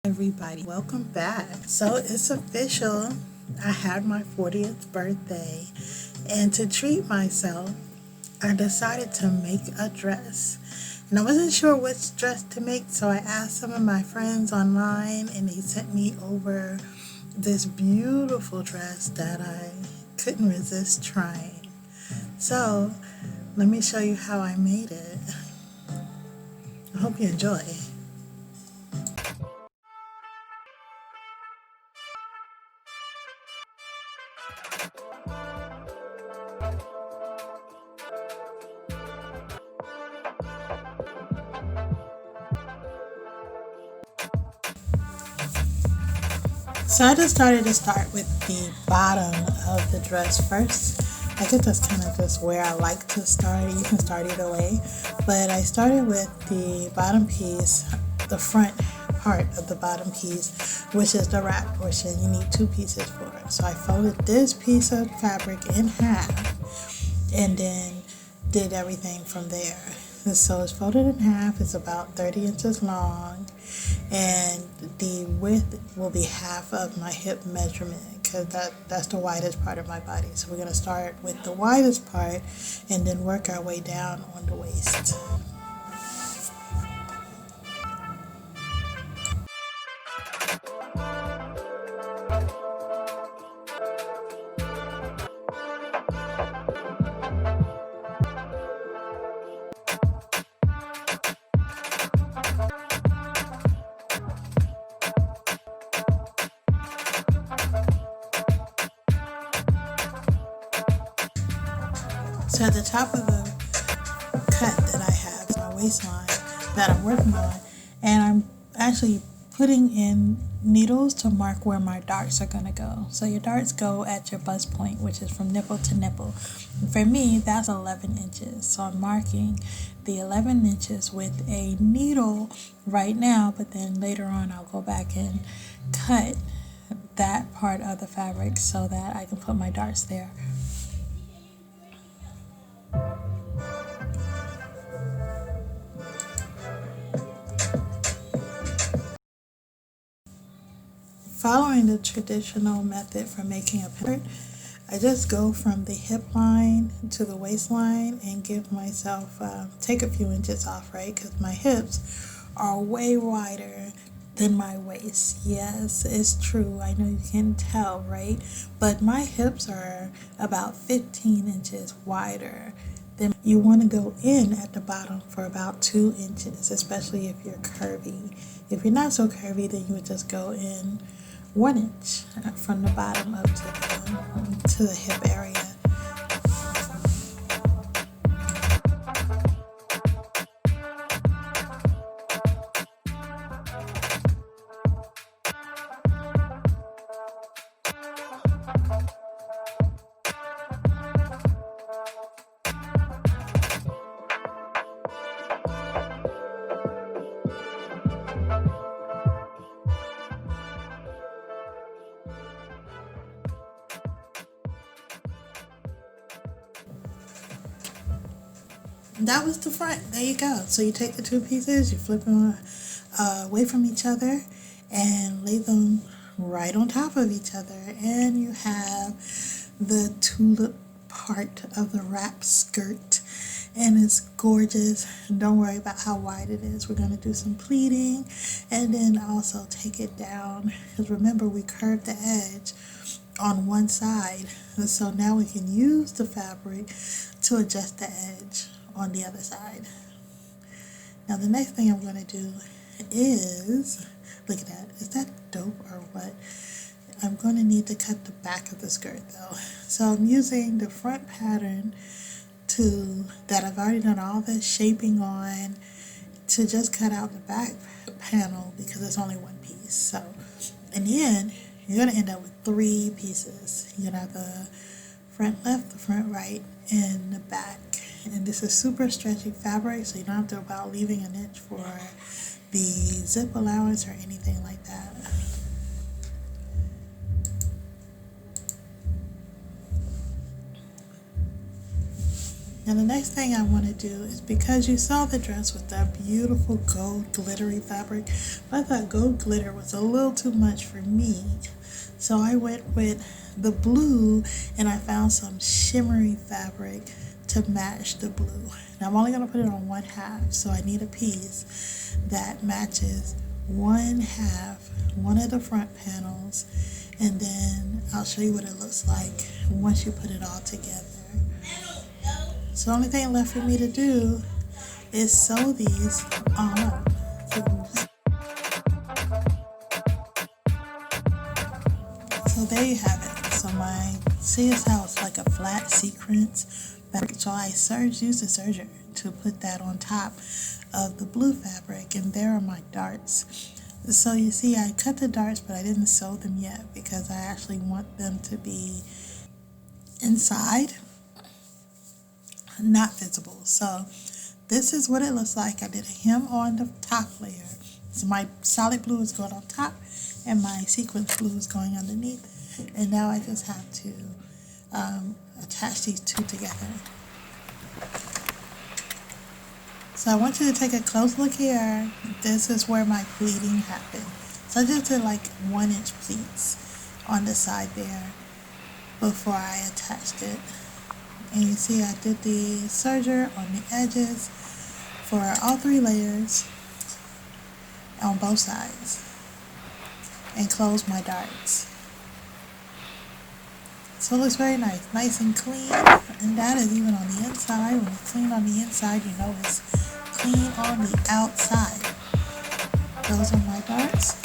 Everybody, welcome back. So it's official. I had my 40th birthday, and to treat myself, I decided to make a dress. And I wasn't sure which dress to make, so I asked some of my friends online, and they sent me over this beautiful dress that I couldn't resist trying. So let me show you how I made it. I hope you enjoy. So I just started to start with the bottom of the dress first. I guess that's kind of just where I like to start. You can start either way. But I started with the bottom piece, the front part of the bottom piece, which is the wrap portion. You need two pieces for it. So I folded this piece of fabric in half and then did everything from there. And so it's folded in half. It's about 30 inches long, and the width will be half of my hip measurement because that's the widest part of my body. So we're going to start with the widest part and then work our way down on the waist. So at the top of the cut that I have is my waistline that I'm working on, and I'm actually putting in needles to mark where my darts are going to go. So your darts go at your bust point, which is from nipple to nipple. And for me, that's 11 inches. So I'm marking the 11 inches with a needle right now, but then later on I'll go back and cut that part of the fabric so that I can put my darts there. Following the traditional method for making a pattern, I just go from the hip line to the waistline and give myself, take a few inches off, right? Because my hips are way wider than my waist. Yes, it's true. I know you can tell, right? But my hips are about 15 inches wider. Then you want to go in at the bottom for about 2 inches, especially if you're curvy. If you're not so curvy, then you would just go in 1 inch from the bottom up to the hip area. That was the front. There you go. So you take the two pieces, you flip them away from each other and lay them right on top of each other, and you have the tulip part of the wrap skirt, and it's gorgeous. Don't worry about how wide it is. We're going to do some pleating and then also take it down, because remember we curved the edge on one side, and so now we can use the fabric to adjust the edge on the other side. Now the next thing I'm going to do is, look at that, is that dope or what? I'm going to need to cut the back of the skirt though. So I'm using the front pattern that I've already done all the shaping on, to just cut out the back panel because it's only one piece. So in the end, you're going to end up with 3 pieces. You're going to have the front left, the front right, and the back. And this is super stretchy fabric, so you don't have to worry about leaving an inch for the zip allowance or anything like that. Now the next thing I want to do is, because you saw the dress with that beautiful gold glittery fabric, I thought gold glitter was a little too much for me. So I went with the blue and I found some shimmery fabric to match the blue. Now I'm only going to put it on one half, so I need a piece that matches one half, one of the front panels, and then I'll show you what it looks like once you put it all together. So the only thing left for me to do is sew these on. So there you have it. So see how it's like a flat sequence. So I used a serger to put that on top of the blue fabric, and there are my darts. So you see I cut the darts, but I didn't sew them yet because I actually want them to be inside, not visible. So this is what it looks like. I did a hem on the top layer. So my solid blue is going on top and my sequence blue is going underneath. And now I just have to attach these two together. So I want you to take a close look here. This is where my pleating happened. So I just did like 1-inch pleats on the side there before I attached it. And you see I did the serger on the edges for all 3 layers on both sides and closed my darts. So it looks very nice and clean, and that is even on the inside. When it's clean on the inside, you know it's clean on the outside. Those are my darts.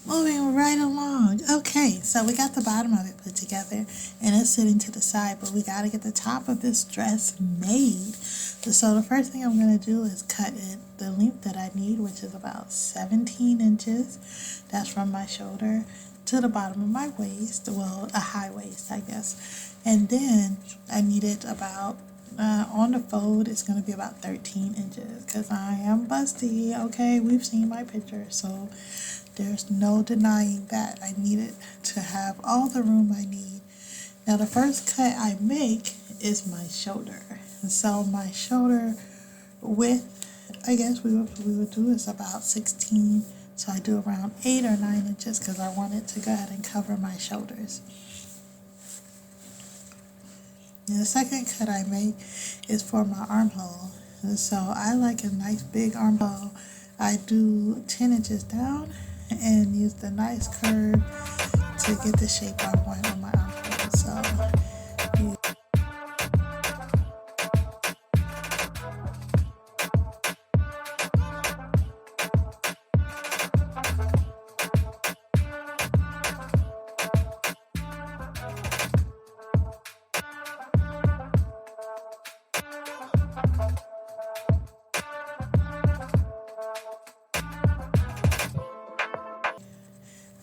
Moving right along. Okay, so we got the bottom of it put together and it's sitting to the side, but we got to get the top of this dress made. So the first thing I'm going to do is cut it the length that I need, which is about 17 inches. That's from my shoulder to the bottom of my waist, well, a high waist, I guess. And then I need it about, on the fold, it's going to be about 13 inches because I am busty, okay? We've seen my picture, so there's no denying that. I need it to have all the room I need. Now the first cut I make is my shoulder. And so my shoulder width, I guess we would do is about 16. So I do around 8 or 9 inches because I want it to go ahead and cover my shoulders. And the second cut I make is for my armhole. And so I like a nice big armhole. I do 10 inches down and use the nice curve to get the shape I want on my armhole. So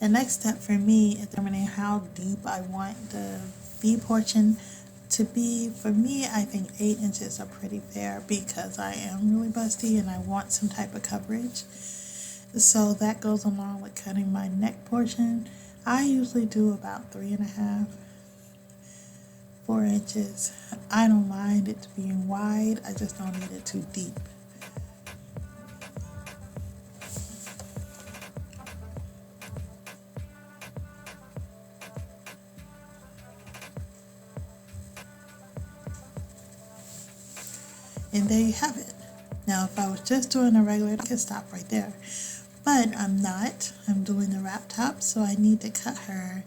the next step for me is determining how deep I want the V portion to be. For me, I think 8 inches are pretty fair because I am really busty and I want some type of coverage. So that goes along with cutting my neck portion. I usually do about 3.5, 4 inches. I don't mind it being wide, I just don't need it too deep. And there you have it. Now, if I was just doing a regular, I could stop right there. But I'm not. I'm doing the wrap top, so I need to cut her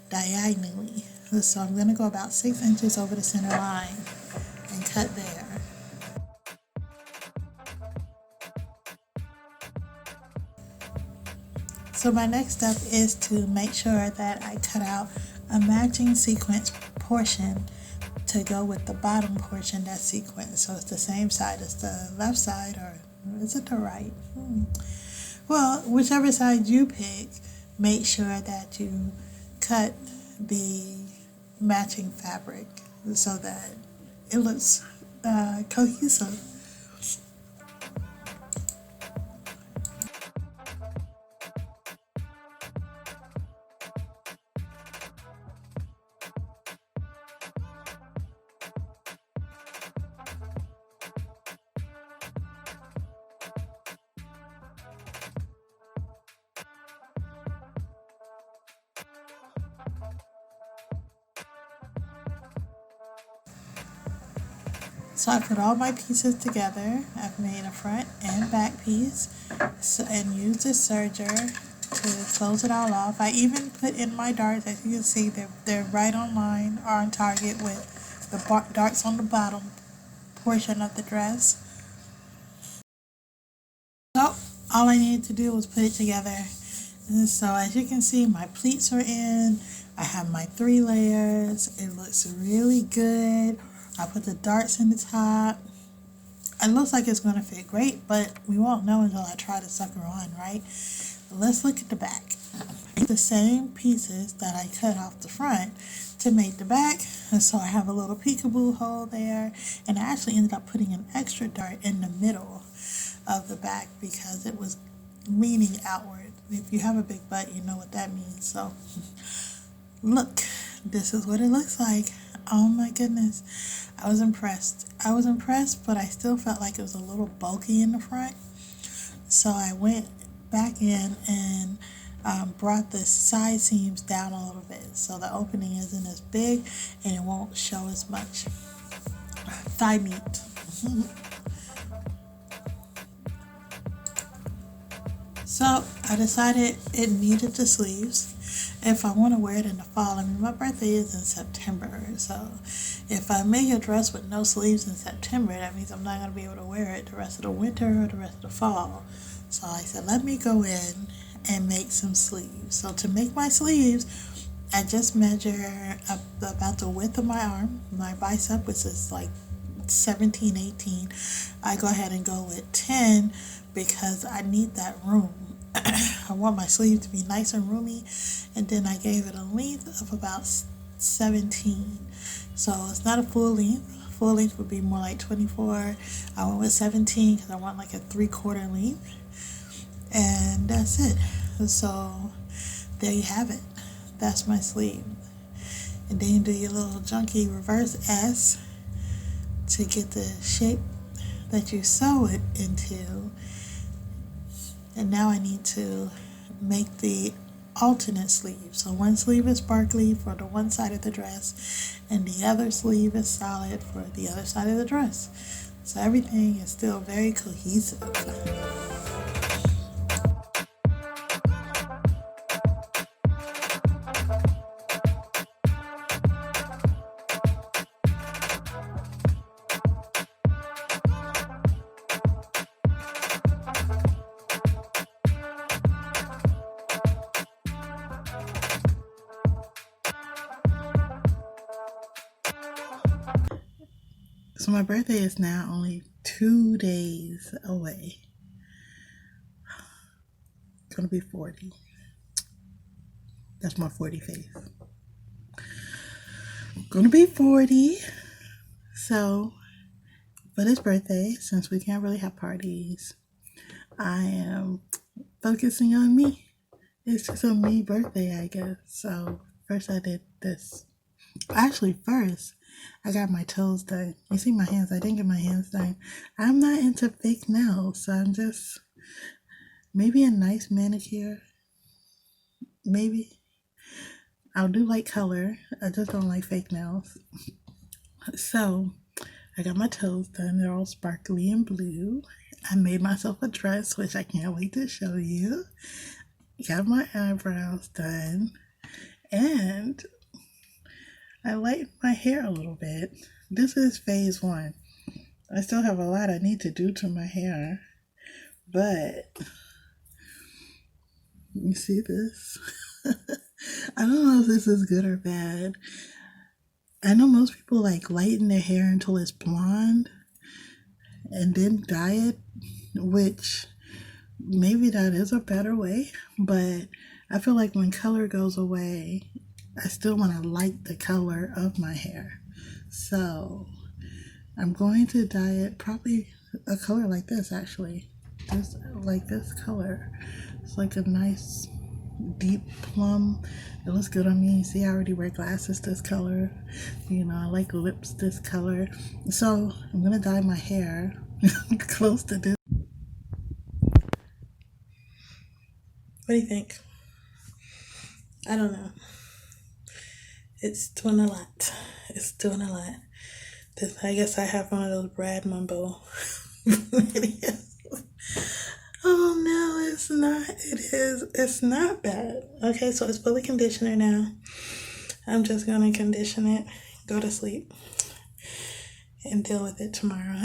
diagonally. So I'm going to go about 6 inches over the center line and cut there. So my next step is to make sure that I cut out a matching sequence portion to go with the bottom portion that's sequenced. So it's the same side as the left side, or is it the right? Well, whichever side you pick, make sure that you cut the matching fabric so that it looks cohesive. So I put all my pieces together. I've made a front and back piece, and used a serger to close it all off. I even put in my darts. As you can see, they're right on line or on target with the darts on the bottom portion of the dress. So all I needed to do was put it together. And so as you can see, my pleats are in. I have my 3 layers. It looks really good. I put the darts in the top. It looks like it's going to fit great, but we won't know until I try the sucker on, right? Let's look at the back. The same pieces that I cut off the front to make the back, and so I have a little peekaboo hole there, and I actually ended up putting an extra dart in the middle of the back because it was leaning outward. If you have a big butt, you know what that means. So look, this is what it looks like. Oh my goodness, I was impressed, but I still felt like it was a little bulky in the front. So I went back in and brought the side seams down a little bit so the opening isn't as big and it won't show as much thigh meat. So I decided it needed the sleeves if I want to wear it in the fall. I mean, my birthday is in September, so if I make a dress with no sleeves in September, that means I'm not going to be able to wear it the rest of the winter or the rest of the fall. So I said, let me go in and make some sleeves. So to make my sleeves, I just measure about the width of my arm, my bicep, which is like 17, 18. I go ahead and go with 10 because I need that room. I want my sleeve to be nice and roomy, and then I gave it a length of about 17. So it's not a full length. Full length would be more like 24. I went with 17 because I want like a 3/4 length, and that's it. So there you have it. That's my sleeve. And then you do your little junky reverse S to get the shape that you sew it into. And now I need to make the alternate sleeve. So one sleeve is sparkly for the one side of the dress, and the other sleeve is solid for the other side of the dress. So everything is still very cohesive. So my birthday is now only 2 days away. It's gonna be 40. That's my 40 face. I'm gonna be 40. So for this birthday, since we can't really have parties, I am focusing on me. It's just a me birthday, I guess. So first I did this. Actually, first I got my toes done. You see my hands? I didn't get my hands done. I'm not into fake nails, so I'm just maybe a nice manicure. Maybe I'll do like color. I just don't like fake nails. So I got my toes done. They're all sparkly and blue. I made myself a dress, which I can't wait to show you. Got my eyebrows done, and I lightened my hair a little bit. This is phase 1. I still have a lot I need to do to my hair, but you see this? I don't know if this is good or bad. I know most people like lighten their hair until it's blonde and then dye it, which maybe that is a better way, but I feel like when color goes away, I still want to light the color of my hair. So I'm going to dye it probably a color like this, actually. Just like this color. It's like a nice deep plum. It looks good on me. You see, I already wear glasses this color. You know, I like lips this color. So I'm going to dye my hair close to this. What do you think? I don't know. It's doing a lot. It's doing a lot. I guess I have one of those Brad Mumbo videos. Oh no, it's not. It's not bad. Okay, so it's fully conditioner now. I'm just gonna condition it, go to sleep, and deal with it tomorrow.